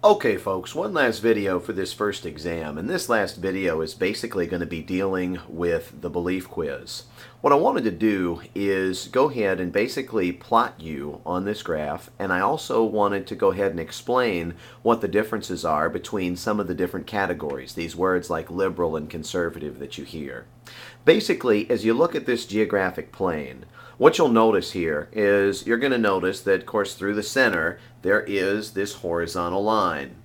Okay folks, one last video for this first exam, and this last video is basically going to be dealing with the belief quiz. What I wanted to do is go ahead and basically plot you on this graph, and I also wanted to go ahead and explain what the differences are between some of the different categories, these words like liberal and conservative that you hear. Basically, as you look at this geographic plane, what you'll notice here is you're going to notice that, of course, through the center, there is this horizontal line.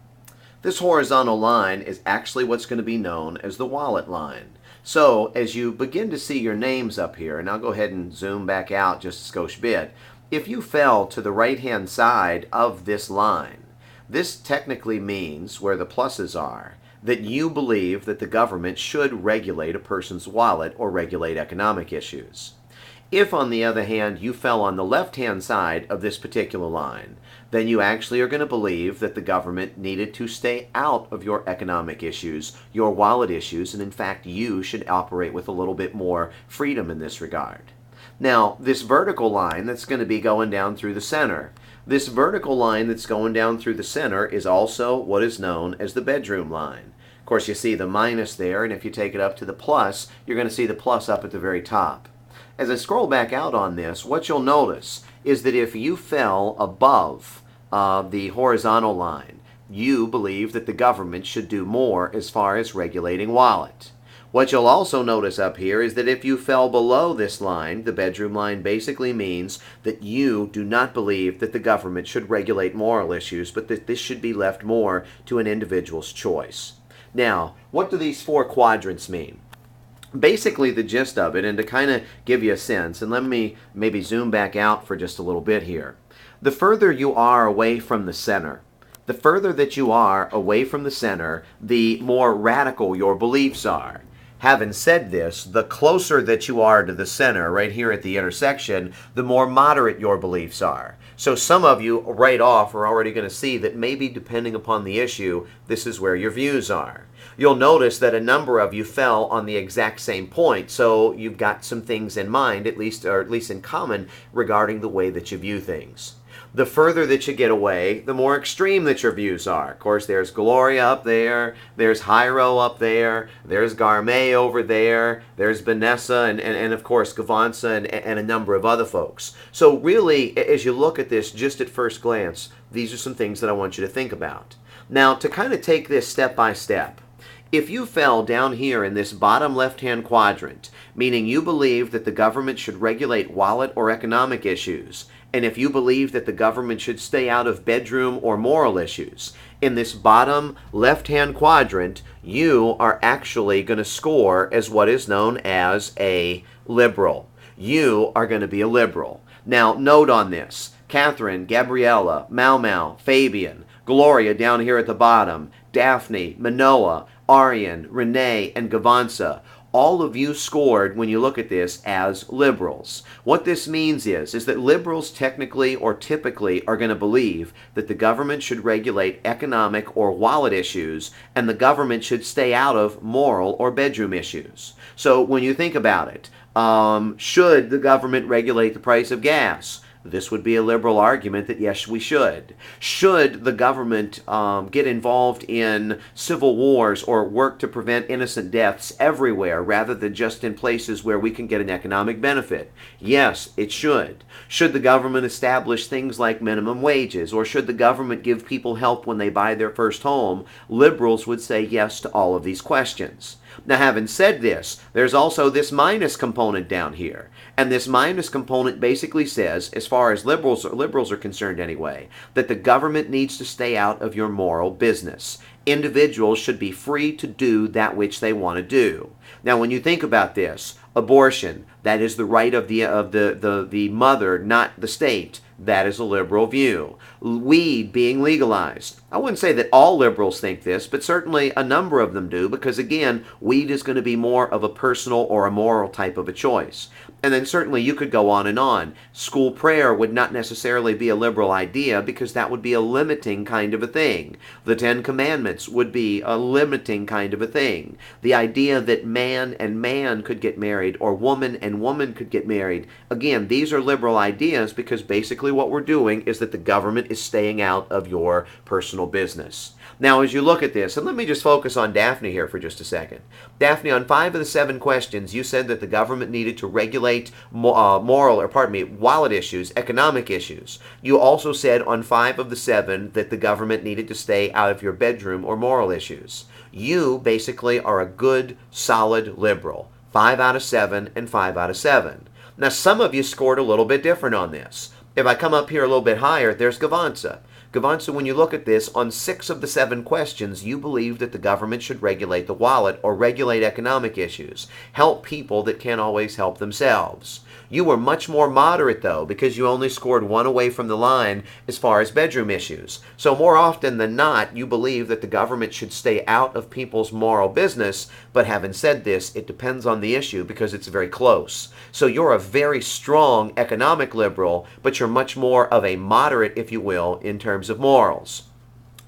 This horizontal line is actually what's going to be known as the wallet line. So, as you begin to see your names up here, and I'll go ahead and zoom back out just a skosh bit, if you fell to the right-hand side of this line, this technically means, where the pluses are, that you believe that the government should regulate a person's wallet or regulate economic issues. If, on the other hand, you fell on the left-hand side of this particular line, then you actually are going to believe that the government needed to stay out of your economic issues, your wallet issues, and in fact you should operate with a little bit more freedom in this regard. Now, this vertical line that's going to be going down through the center, this vertical line that's going down through the center is also what is known as the bedroom line. Of course, you see the minus there, and if you take it up to the plus, you're going to see the plus up at the very top. As I scroll back out on this, what you'll notice is that if you fell above the horizontal line, you believe that the government should do more as far as regulating wallet. What you'll also notice up here is that if you fell below this line, the bedroom line basically means that you do not believe that the government should regulate moral issues, but that this should be left more to an individual's choice. Now, what do these four quadrants mean? Basically, the gist of it, and to kind of give you a sense, and let me maybe zoom back out for just a little bit here. The further you are away from the center, the further that you are away from the center, the more radical your beliefs are. Having said this, the closer that you are to the center, right here at the intersection, the more moderate your beliefs are. So some of you right off are already going to see that maybe depending upon the issue, this is where your views are. You'll notice that a number of you fell on the exact same point, so you've got some things in mind, at least in common, regarding the way that you view things. The further that you get away, the more extreme that your views are. Of course, there's Gloria up there, there's Jairo up there, there's Garme over there, there's Vanessa, and of course Gavansa and a number of other folks. So really, as you look at this just at first glance, these are some things that I want you to think about. Now, to kind of take this step by step, if you fell down here in this bottom left-hand quadrant, meaning you believe that the government should regulate wallet or economic issues, and if you believe that the government should stay out of bedroom or moral issues, in this bottom left-hand quadrant, you are actually going to score as what is known as a liberal. You are going to be a liberal. Now, note on this, Catherine, Gabriella, Mau Mau, Fabian, Gloria down here at the bottom, Daphne, Manoa, Aryan, Renee, and Gavansa, all of you scored, when you look at this, as liberals. What this means is that liberals technically or typically are going to believe that the government should regulate economic or wallet issues, and the government should stay out of moral or bedroom issues. So when you think about it, should the government regulate the price of gas? This would be a liberal argument that yes, we should. Should the government get involved in civil wars or work to prevent innocent deaths everywhere rather than just in places where we can get an economic benefit? Yes, it should. Should the government establish things like minimum wages, or should the government give people help when they buy their first home? Liberals would say yes to all of these questions. Now, having said this, there's also this minus component down here. And this minus component basically says, as far as liberals are concerned anyway, that the government needs to stay out of your moral business. Individuals should be free to do that which they want to do. Now, when you think about this, abortion, that is the right of the mother, not the state. That is a liberal view. Weed being legalized. I wouldn't say that all liberals think this, but certainly a number of them do, because again, weed is going to be more of a personal or a moral type of a choice. And then certainly you could go on and on. School prayer would not necessarily be a liberal idea, because that would be a limiting kind of a thing. The Ten Commandments would be a limiting kind of a thing. The idea that man and man could get married, or woman and and woman could get married. Again, these are liberal ideas because basically what we're doing is that the government is staying out of your personal business. Now, as you look at this, and let me just focus on Daphne here for just a second. Daphne, on 5 of the 7 questions, you said that the government needed to regulate wallet issues, economic issues. You also said on 5 of the 7 that the government needed to stay out of your bedroom or moral issues. You basically are a good, solid liberal. 5 out of 7 and 5 out of 7. Now, some of you scored a little bit different on this. If I come up here a little bit higher, there's Gavansa. Gavansa, when you look at this, on 6 of the 7 questions, you believe that the government should regulate the wallet or regulate economic issues, help people that can't always help themselves. You were much more moderate, though, because you only scored 1 away from the line as far as bedroom issues. So more often than not, you believe that the government should stay out of people's moral business, but having said this, it depends on the issue because it's very close. So you're a very strong economic liberal, but you're much more of a moderate, if you will, in terms of morals.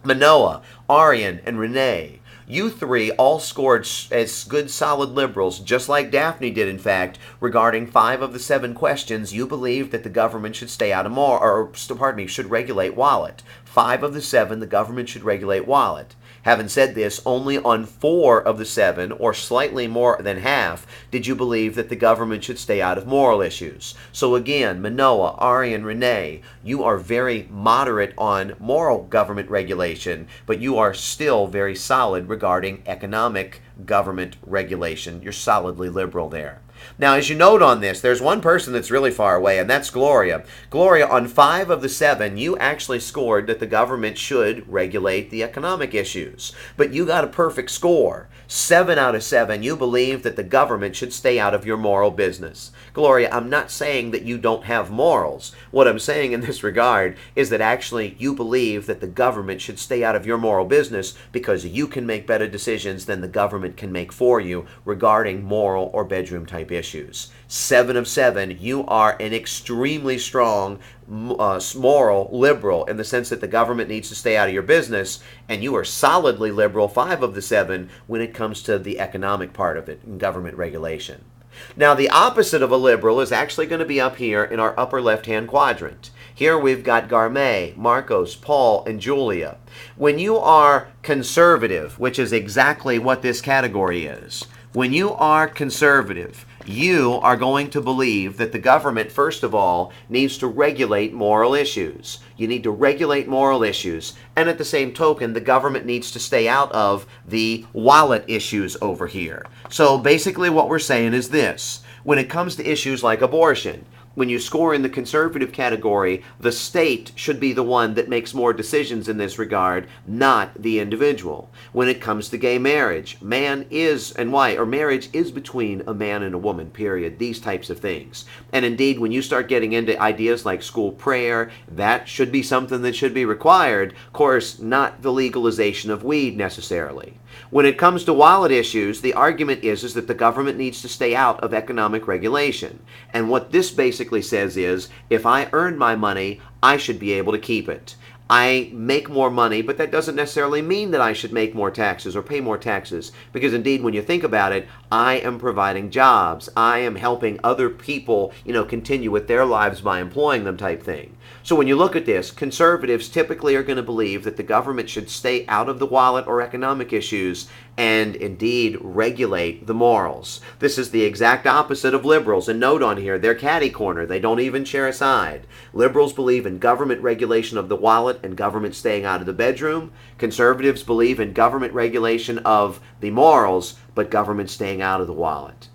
Manoa, Aryan, and Renee, you 3 all scored as good solid liberals, just like Daphne did, in fact, regarding 5 of the 7 questions. You believe that the government should stay out of should regulate wallet. 5 of the 7, the government should regulate wallet. Having said this, only on 4 of the 7, or slightly more than half, did you believe that the government should stay out of moral issues. So again, Manoa, Aryan, Renee, you are very moderate on moral government regulation, but you are still very solid regarding economic government regulation. You're solidly liberal there. Now, as you note on this, there's one person that's really far away, and that's Gloria. Gloria, on 5 of the 7, you actually scored that the government should regulate the economic issues. But you got a perfect score. 7 out of 7, you believe that the government should stay out of your moral business. Gloria, I'm not saying that you don't have morals. What I'm saying in this regard is that actually you believe that the government should stay out of your moral business because you can make better decisions than the government can make for you regarding moral or bedroom type issues. 7 of 7, you are an extremely strong moral liberal in the sense that the government needs to stay out of your business, and you are solidly liberal, 5 of the 7, when it comes to the economic part of it and government regulation. Now, the opposite of a liberal is actually going to be up here in our upper left-hand quadrant. Here we've got Garme, Marcos, Paul, and Julia. When you are conservative, which is exactly what this category is, when you are conservative, you are going to believe that the government, first of all, needs to regulate moral issues. You need to regulate moral issues. And at the same token, the government needs to stay out of the wallet issues over here. So basically what we're saying is this. When it comes to issues like abortion, when you score in the conservative category, the state should be the one that makes more decisions in this regard, not the individual. When it comes to gay marriage, marriage is between a man and a woman, period. These types of things. And indeed, when you start getting into ideas like school prayer, that should be something that should be required. Of course, not the legalization of weed necessarily. When it comes to wallet issues, the argument is that the government needs to stay out of economic regulation. And what this basically says is, if I earn my money, I should be able to keep it. I make more money, but that doesn't necessarily mean that I should make more taxes or pay more taxes. Because indeed, when you think about it, I am providing jobs. I am helping other people, continue with their lives by employing them type thing. So when you look at this, conservatives typically are going to believe that the government should stay out of the wallet or economic issues and indeed regulate the morals. This is the exact opposite of liberals. And note on here, they're catty corner. They don't even share a side. Liberals believe in government regulation of the wallet and government staying out of the bedroom. Conservatives believe in government regulation of the morals, but government staying out of the wallet.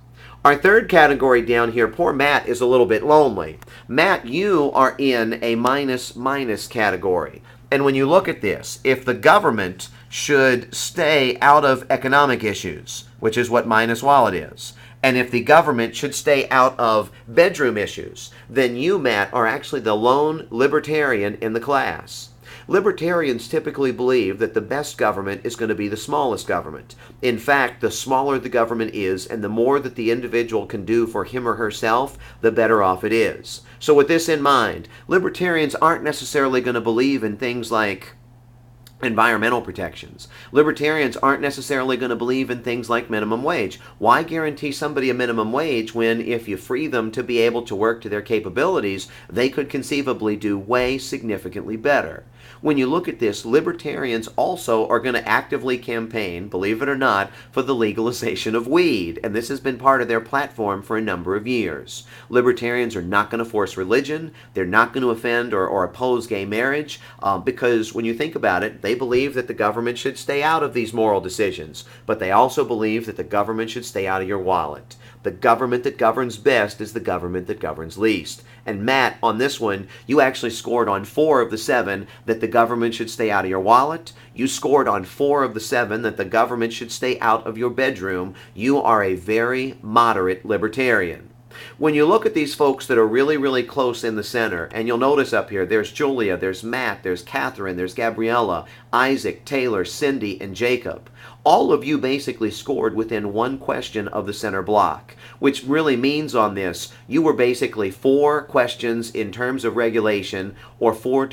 Our third category down here, poor Matt is a little bit lonely. Matt, you are in a minus category. And when you look at this, if the government should stay out of economic issues, which is what minus wallet is, and if the government should stay out of bedroom issues, then you, Matt, are actually the lone libertarian in the class. Libertarians typically believe that the best government is going to be the smallest government. In fact, the smaller the government is and the more that the individual can do for him or herself, the better off it is. So with this in mind, libertarians aren't necessarily going to believe in things like environmental protections. Libertarians aren't necessarily going to believe in things like minimum wage. Why guarantee somebody a minimum wage when if you free them to be able to work to their capabilities, they could conceivably do way significantly better? When you look at this, libertarians also are going to actively campaign, believe it or not, for the legalization of weed, and this has been part of their platform for a number of years. Libertarians are not going to force religion, they're not going to offend or oppose gay marriage, because when you think about it, they believe that the government should stay out of these moral decisions, but they also believe that the government should stay out of your wallet. The government that governs best is the government that governs least. And Matt, on this one, you actually scored on 4 of the 7 that the government should stay out of your wallet. You scored on 4 of the 7 that the government should stay out of your bedroom. You are a very moderate libertarian. When you look at these folks that are really, really close in the center, and you'll notice up here, there's Julia, there's Matt, there's Catherine, there's Gabriella, Isaac, Taylor, Cindy, and Jacob. All of you basically scored within 1 question of the center block, which really means on this, you were basically 4 questions in terms of regulation, or 4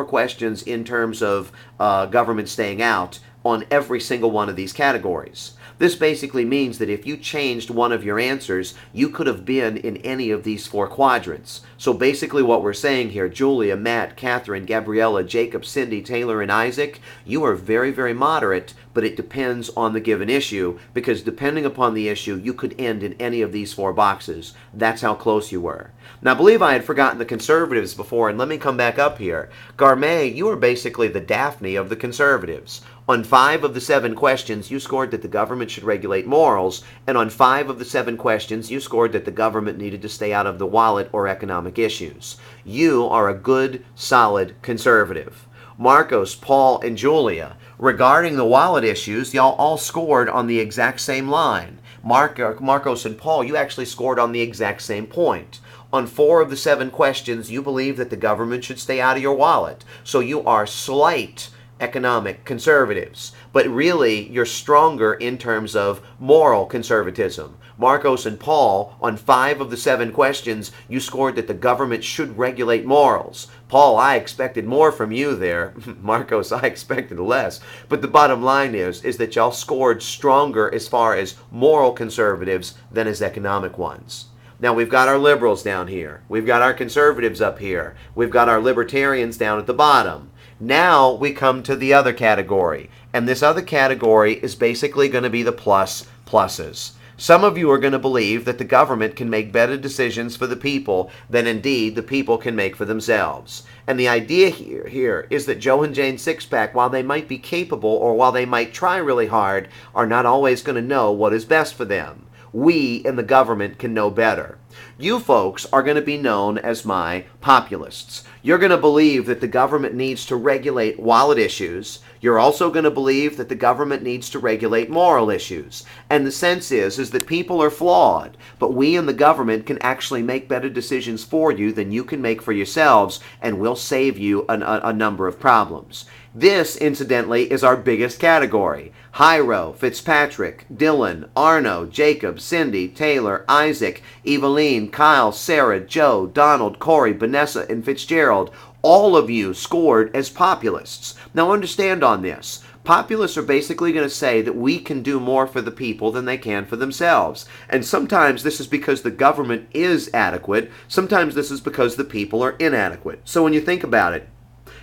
questions in terms of government staying out on every single one of these categories. This basically means that if you changed one of your answers, you could have been in any of these 4 quadrants. So basically what we're saying here, Julia, Matt, Catherine, Gabriella, Jacob, Cindy, Taylor, and Isaac, you are very, very moderate, but it depends on the given issue, because depending upon the issue, you could end in any of these 4 boxes. That's how close you were. Now, I believe I had forgotten the conservatives before, and let me come back up here. Garmay, you are basically the Daphne of the conservatives. On 5 of the 7 questions, you scored that the government should regulate morals, and on 5 of the 7 questions, you scored that the government needed to stay out of the wallet or economic issues. You are a good, solid conservative. Marcos, Paul, and Julia, regarding the wallet issues, y'all all scored on the exact same line. Marcos and Paul, you actually scored on the exact same point. On 4 of the 7 questions, you believe that the government should stay out of your wallet. So you are slight economic conservatives, but really you're stronger in terms of moral conservatism. Marcos and Paul, on 5 of the 7 questions, you scored that the government should regulate morals. Paul, I expected more from you there. Marcos, I expected less. But the bottom line is that y'all scored stronger as far as moral conservatives than as economic ones. Now, we've got our liberals down here. We've got our conservatives up here. We've got our libertarians down at the bottom. Now we come to the other category, and this other category is basically going to be the pluses. Some of you are going to believe that the government can make better decisions for the people than indeed the people can make for themselves. And the idea here is that Joe and Jane Sixpack, while they might be capable or while they might try really hard, are not always going to know what is best for them. We in the government can know better. You folks are going to be known as my populists. You're going to believe that the government needs to regulate wallet issues. You're also going to believe that the government needs to regulate moral issues. And the sense is that people are flawed, but we in the government can actually make better decisions for you than you can make for yourselves, and we'll save you a number of problems. This, incidentally, is our biggest category. Hyro, Fitzpatrick, Dylan, Arno, Jacob, Cindy, Taylor, Isaac, Eveline, Kyle, Sarah, Joe, Donald, Corey, Vanessa, and Fitzgerald. All of you scored as populists. Now understand on this. Populists are basically going to say that we can do more for the people than they can for themselves. And sometimes this is because the government is adequate. Sometimes this is because the people are inadequate. So when you think about it,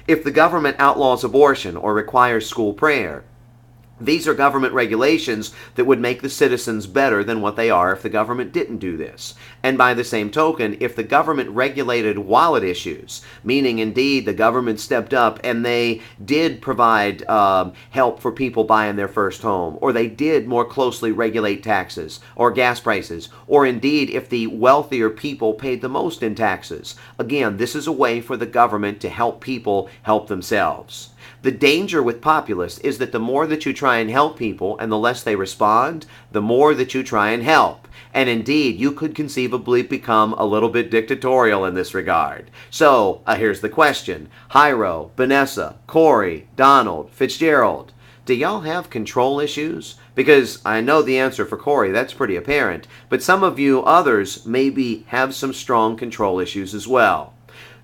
if the government outlaws abortion or requires school prayer, these are government regulations that would make the citizens better than what they are if the government didn't do this. And by the same token, if the government regulated wallet issues, meaning indeed the government stepped up and they did provide help for people buying their first home, or they did more closely regulate taxes or gas prices, or indeed if the wealthier people paid the most in taxes, again, this is a way for the government to help people help themselves. The danger with populists is that the more that you try and help people and the less they respond, the more that you try and help. And indeed, you could conceivably become a little bit dictatorial in this regard. So, here's the question. Hyro, Vanessa, Corey, Donald, Fitzgerald, do y'all have control issues? Because I know the answer for Corey, that's pretty apparent. But some of you others maybe have some strong control issues as well.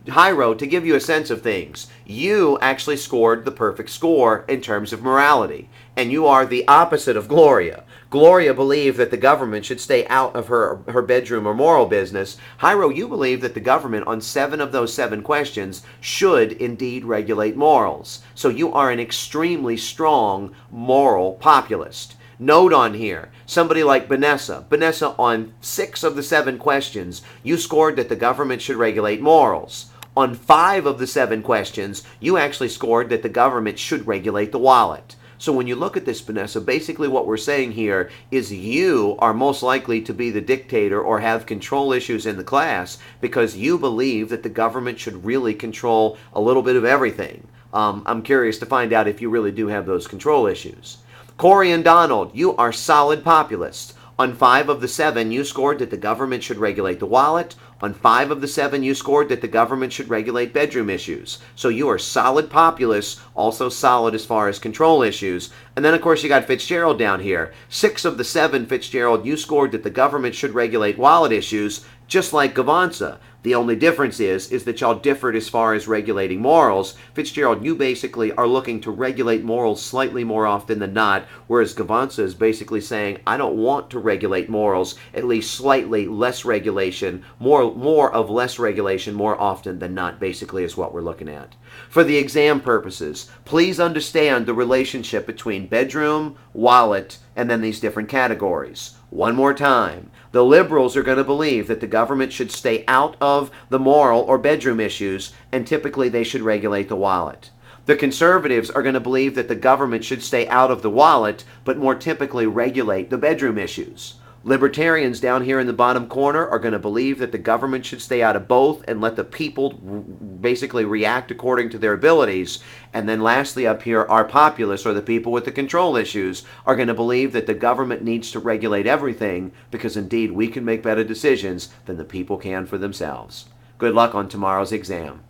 Jairo, to give you a sense of things, you actually scored the perfect score in terms of morality, and you are the opposite of Gloria. Gloria believed that the government should stay out of her bedroom or moral business. Jairo, you believe that the government on 7 of those 7 questions should indeed regulate morals. So you are an extremely strong moral populist. Note on here, somebody like Vanessa. Vanessa, on 6 of the 7 questions, you scored that the government should regulate morals. On 5 of the 7 questions, you actually scored that the government should regulate the wallet. So when you look at this, Vanessa, basically what we're saying here is you are most likely to be the dictator or have control issues in the class because you believe that the government should really control a little bit of everything. I'm curious to find out if you really do have those control issues. Corey and Donald, you are solid populists. On 5 of the 7, you scored that the government should regulate the wallet. On 5 of the 7, you scored that the government should regulate bedroom issues. So you are solid populists, also solid as far as control issues. And then, of course, you got Fitzgerald down here. 6 of the 7, Fitzgerald, you scored that the government should regulate wallet issues, just like Gavansa. The only difference is that y'all differed as far as regulating morals. Fitzgerald, you basically are looking to regulate morals slightly more often than not, whereas Gavansa is basically saying, I don't want to regulate morals, at least slightly less regulation, more of less regulation more often than not, basically is what we're looking at. For the exam purposes, please understand the relationship between bedroom, wallet, and then these different categories. One more time. The liberals are going to believe that the government should stay out of the moral or bedroom issues, and typically they should regulate the wallet. The conservatives are going to believe that the government should stay out of the wallet, but more typically regulate the bedroom issues. Libertarians down here in the bottom corner are going to believe that the government should stay out of both and let the people basically react according to their abilities. And then lastly up here, our populists, or the people with the control issues, are going to believe that the government needs to regulate everything because indeed we can make better decisions than the people can for themselves. Good luck on tomorrow's exam.